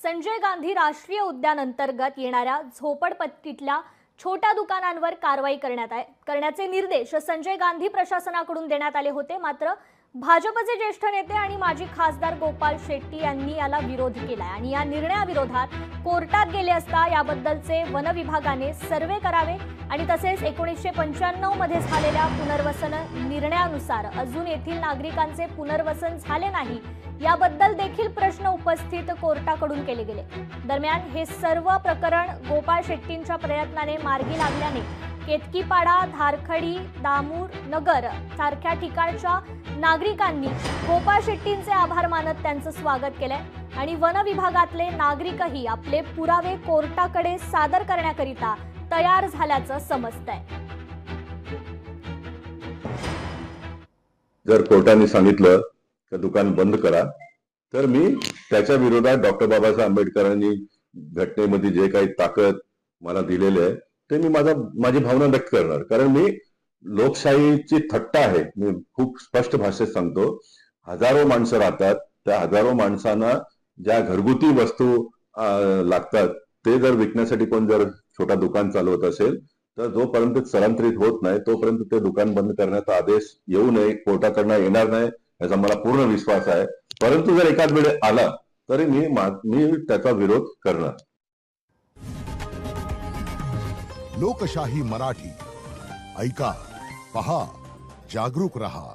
संजय गांधी राष्ट्रीय उद्यान अंतर्गत येणाऱ्या झोपडपट्टीतल्या छोट्या दुकानांवर कारवाई करण्याचे निर्देश संजय गांधी प्रशासनाकडून देण्यात आले होते। मात्र भाजपचे ज्येष्ठ नेते आणि माजी खासदार गोपाल शेट्टी यांनी याला विरोध केलाय आणि या निर्णयाविरोधात कोर्टात गेले असता याबद्दलचे वन विभागाने सर्वे करावे आणि तसेच 1995 मध्ये झालेल्या पुनर्वसन निर्णयानुसार अजून येथील नागरिकांचे पुनर्वसन झाले नाही याबद्दल देखील प्रश्न उपस्थित कोर्टाकडून केले गेले। दरम्यान हे सर्व प्रकरण गोपाल शेट्टींच्या प्रयत्नाने मार्गी लागल्याने केतकीपाडा, धारखडी, दामूर नगर सारख्या ठिकाणच्या नागरिकांनी गोपाल शेट्टींचे आभार मानत त्यांचे स्वागत केले आणि वन विभागातले नागरिकही आपले पुरावे कोर्टाकडे सादर करण्याकरिता तयार झाल्याचं समजतंय। जर कोर्टाने सांगितलं की दुकान बंद करा तर मी त्याच्या विरोधात डॉक्टर बाबासाहेब आंबेडकरांनी घटनेमध्ये जे काही ताकद मला दिलेले आहे ते मी माझी भावना व्यक्त करणार। कारण मी लोकशाहीची थट्टा आहे, मी खूप स्पष्ट भाषेत सांगतो। हजारो माणसं राहतात, त्या हजारो माणसांना ज्या घरगुती वस्तू लागतात ते जर विकण्यासाठी कोण जर छोटा दुकान चालवत असेल तर जोपर्यंत स्थलांतरित होत नाही तोपर्यंत ते दुकान बंद करण्याचा आदेश येऊ नये, कोर्टाकडनं येणार नाही याचा मला पूर्ण विश्वास आहे। परंतु जर एखाद वेळे आला तरी मी त्याचा विरोध करणार। लोकशाही मराठी ऐका, पहा, जागरूक रहा।